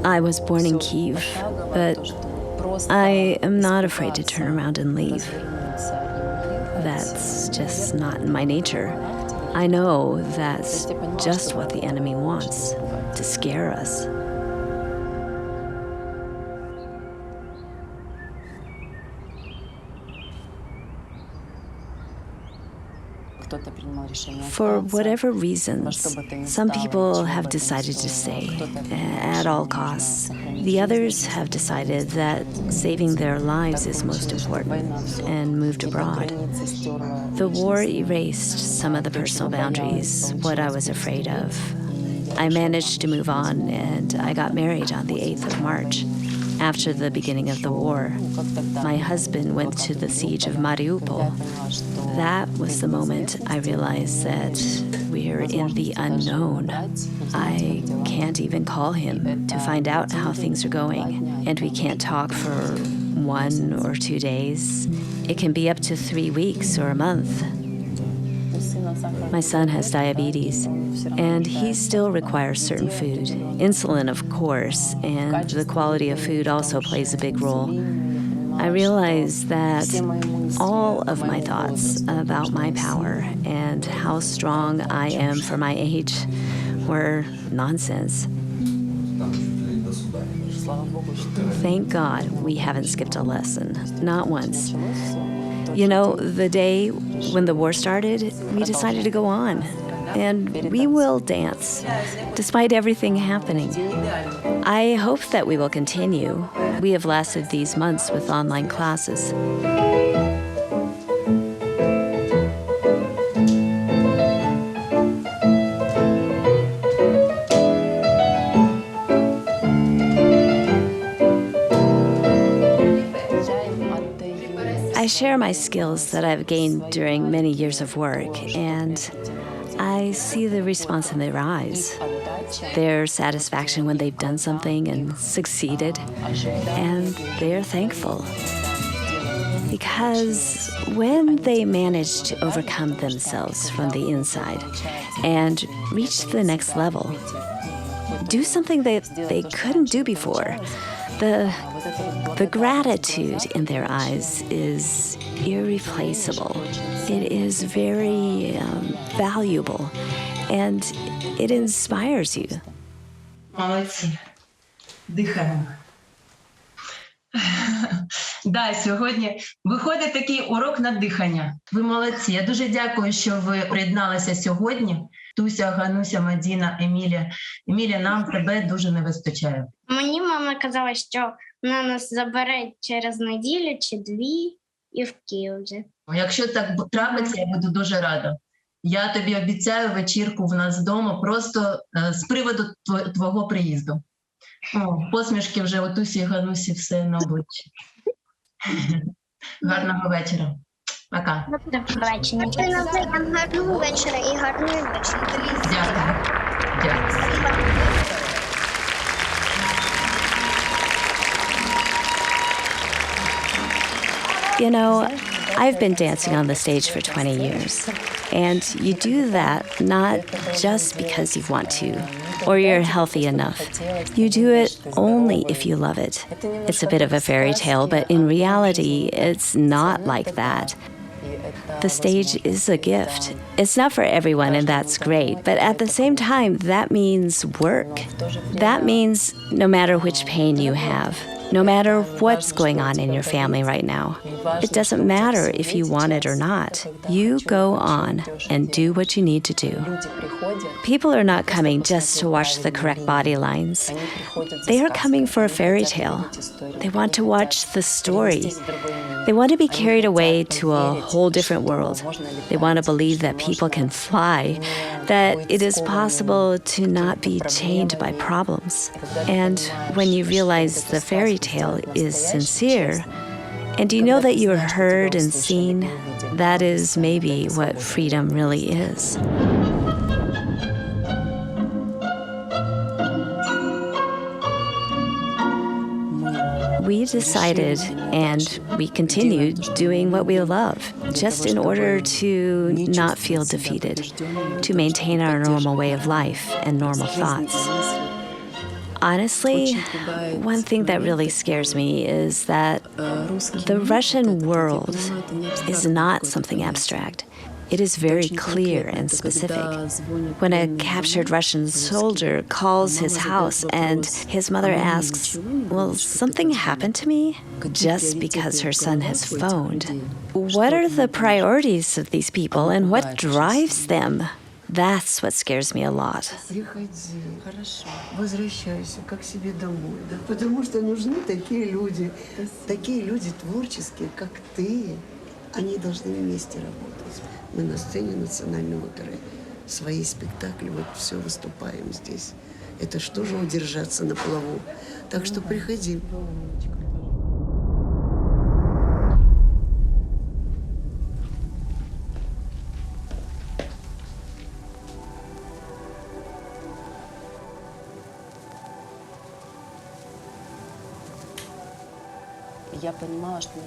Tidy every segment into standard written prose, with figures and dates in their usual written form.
I was born in Kyiv, but I am not afraid to turn around and leave. That's just not in my nature. I know that's just what the enemy wants, to scare us. For whatever reasons, some people have decided to stay at all costs. The others have decided that saving their lives is most important and moved abroad. The war erased some of the personal boundaries, what I was afraid of. I managed to move on, and I got married on the 8th of March. After the beginning of the war, my husband went to the siege of Mariupol. That was the moment I realized that we're in the unknown. I can't even call him to find out how things are going, and we can't talk for 1 or 2 days. It can be up to 3 weeks or a month. My son has diabetes, and he still requires certain food. Insulin, of course, and the quality of food also plays a big role. I realize that all of my thoughts about my power and how strong I am for my age were nonsense. Thank God we haven't skipped a lesson, not once. You know, the day when the war started, we decided to go on, and we will dance, despite everything happening. I hope that we will continue. We have lasted these months with online classes. I share my skills that I've gained during many years of work, and I see the response in their eyes, their satisfaction when they've done something and succeeded, and they're thankful. Because when they manage to overcome themselves from the inside and reach the next level, do something that they couldn't do before, the gratitude in their eyes is irreplaceable. It is very valuable, and it inspires you. Молодці. Дихаємо. Да, сьогодні виходить такий урок на дихання. Ви молодці. Я дуже дякую, що ви приєдналися сьогодні. Туся, Гануся, Мадіна, Емілія. Емілія, нам тебе дуже не вистачає. Мені мама казала, що вона нас забере через неділю чи 2 і в Київ вже. Якщо так трапиться, я буду дуже рада. Я тобі обіцяю вечірку в нас вдома просто з приводу твого приїзду. О, посмішки вже у Тусі і Ганусі все на обличчі. Гарного вечора. Пока. До побачення. Гарного вечора і гарної ночі. Дякую. Дякую. You know, I've been dancing on the stage for 20 years, and you do that not just because you want to, or you're healthy enough. You do it only if you love it. It's a bit of a fairy tale, but in reality, it's not like that. The stage is a gift. It's not for everyone, and that's great. But at the same time, that means work. That means no matter which pain you have, no matter what's going on in your family right now, it doesn't matter if you want it or not. You go on and do what you need to do. People are not coming just to watch the correct body lines. They are coming for a fairy tale. They want to watch the story. They want to be carried away to a whole different world. They want to believe that people can fly, that it is possible to not be chained by problems. And when you realize the fairy tale is sincere, and you know that you are heard and seen, that is maybe what freedom really is. We decided, and we continued doing what we love, just in order to not feel defeated, to maintain our normal way of life and normal thoughts. Honestly, one thing that really scares me is that the Russian world is not something abstract. It is very clear and specific. When a captured Russian soldier calls his house and his mother asks, "Will something happen to me?" just because her son has phoned. What are the priorities of these people and what drives them? That's what scares me a lot. Приходи, хорошо, возвращайся, как себе домой, да? Потому что нужны такие люди творческие, как ты. Они должны вместе работать. Мы на сцене Национального оперы свои спектакли, вот все выступаем здесь. Это что же удержаться на плаву? Так что приходи.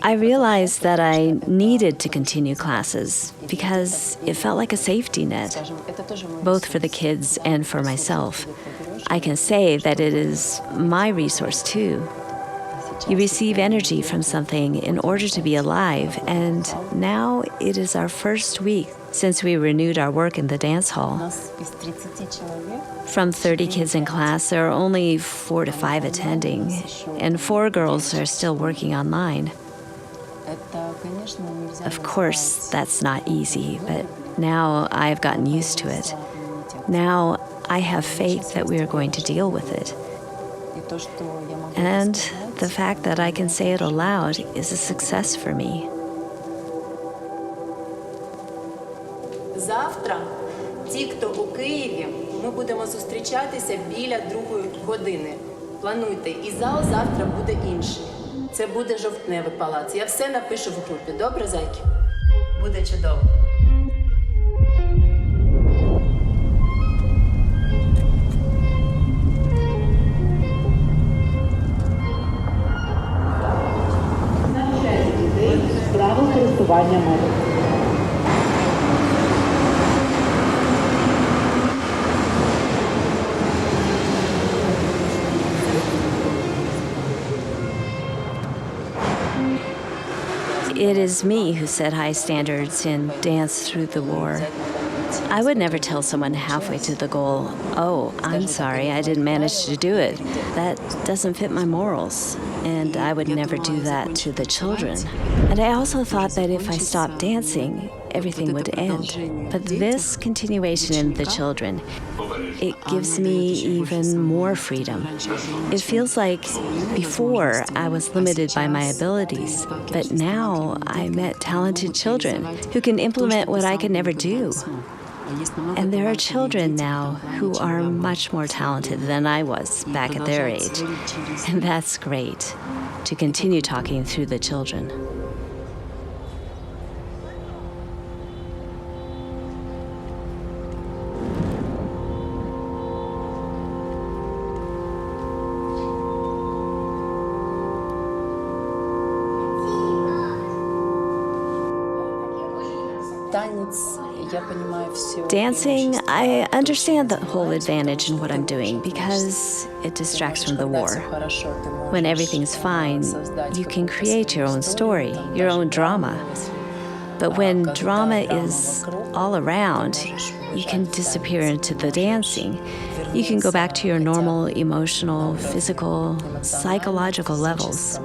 I realized that I needed to continue classes because it felt like a safety net, both for the kids and for myself. I can say that it is my resource too. You receive energy from something in order to be alive, and now it is our first week since we renewed our work in the dance hall. From 30 kids in class, there are only 4 to 5 attending, and 4 girls are still working online. Of course, that's not easy, but now I have gotten used to it. Now I have faith that we are going to deal with it. And the fact that I can say it aloud is a success for me. Завтра, ті, хто у Києві, ми будемо зустрічатися біля 2-ї години. Плануйте, і зал завтра буде інший. Це буде Жовтневий палац. Я все напишу в групі. Добре, зайки? Буде чудово. Навчайте дітей правил користування мовою. It is me who set high standards in Dance Through the War. I would never tell someone halfway to the goal, "Oh, I'm sorry, I didn't manage to do it." That doesn't fit my morals, and I would never do that to the children. And I also thought that if I stopped dancing, everything would end. But this continuation in the children, it gives me even more freedom. It feels like before I was limited by my abilities, but now I met talented children who can implement what I could never do. And there are children now who are much more talented than I was back at their age. And that's great, to continue talking through the children. Dancing, I understand the whole advantage in what I'm doing because it distracts from the war. When everything's fine, you can create your own story, your own drama. But when drama is all around, you can disappear into the dancing. You can go back to your normal emotional, physical, psychological levels.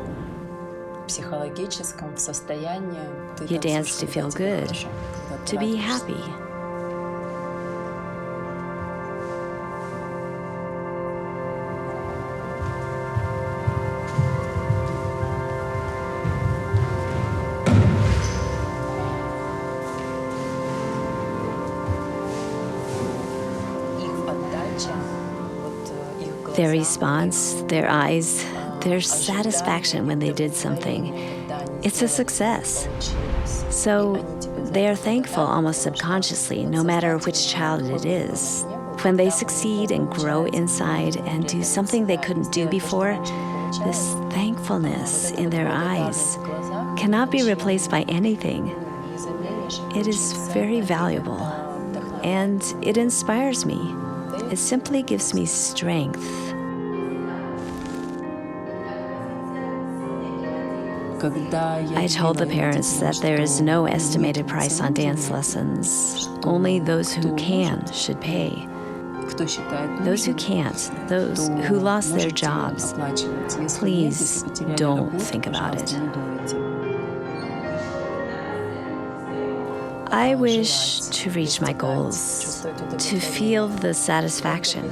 You dance to feel good, to be happy. Their response, their eyes, their satisfaction when they did something, it's a success. So they are thankful almost subconsciously, no matter which child it is. When they succeed and grow inside and do something they couldn't do before, this thankfulness in their eyes cannot be replaced by anything. It is very valuable, and it inspires me. It simply gives me strength. I told the parents that there is no estimated price on dance lessons. Only those who can should pay. Those who can't, those who lost their jobs, please don't think about it. I wish to reach my goals, to feel the satisfaction.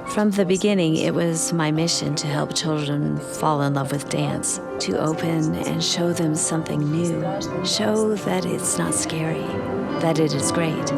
From the beginning, it was my mission to help children fall in love with dance, to open and show them something new, show that it's not scary, that it is great.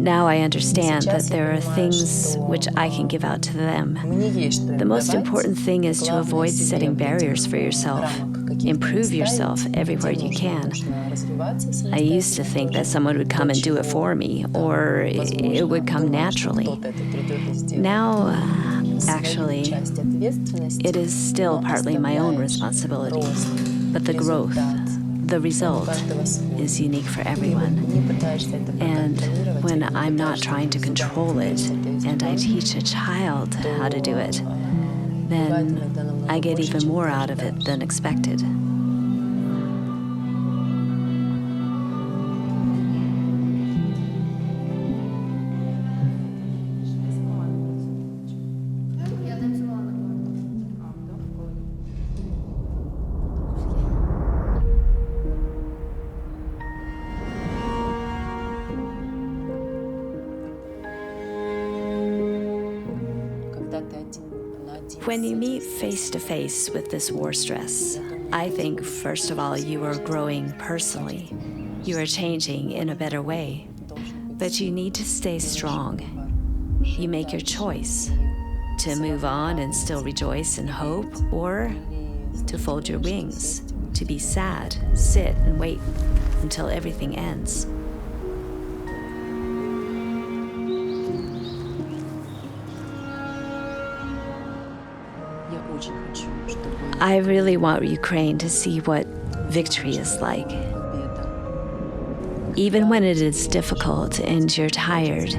Now I understand that there are things which I can give out to them. The most important thing is to avoid setting barriers for yourself. Improve yourself everywhere you can. I used to think that someone would come and do it for me, or it would come naturally. Now, actually, it is still partly my own responsibility, but the growth, the result, is unique for everyone. And when I'm not trying to control it, and I teach a child how to do it, then I get even more out of it than expected. When you meet face to face with this war stress, I think, first of all, you are growing personally. You are changing in a better way. But you need to stay strong. You make your choice to move on and still rejoice and hope, or to fold your wings, to be sad, sit and wait until everything ends. I really want Ukraine to see what victory is like. Even when it is difficult and you're tired,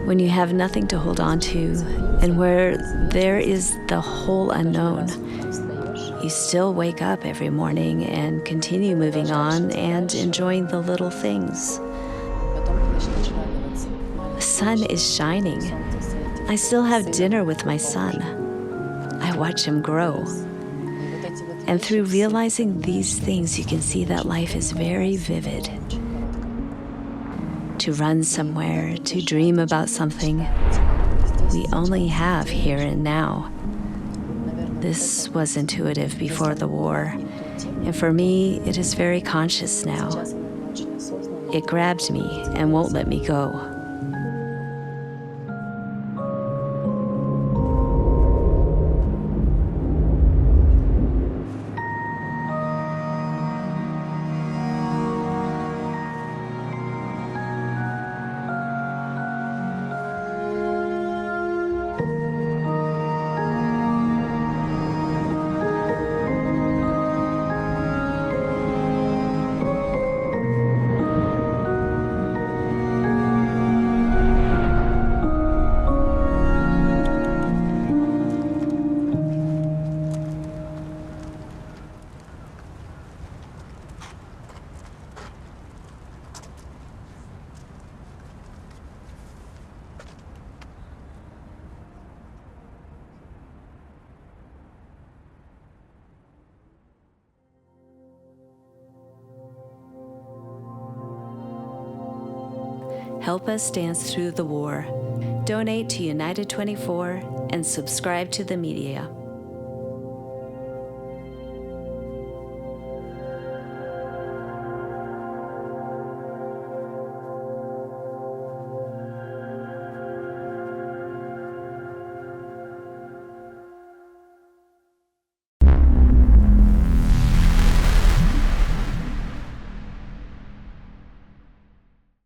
when you have nothing to hold on to, and where there is the whole unknown, you still wake up every morning and continue moving on and enjoying the little things. The sun is shining. I still have dinner with my son. I watch him grow. And through realizing these things, you can see that life is very vivid. To run somewhere, to dream about something, we only have here and now. This was intuitive before the war, and for me, it is very conscious now. It grabbed me and won't let me go. Help us dance through the war. Donate to United24 and subscribe to the media.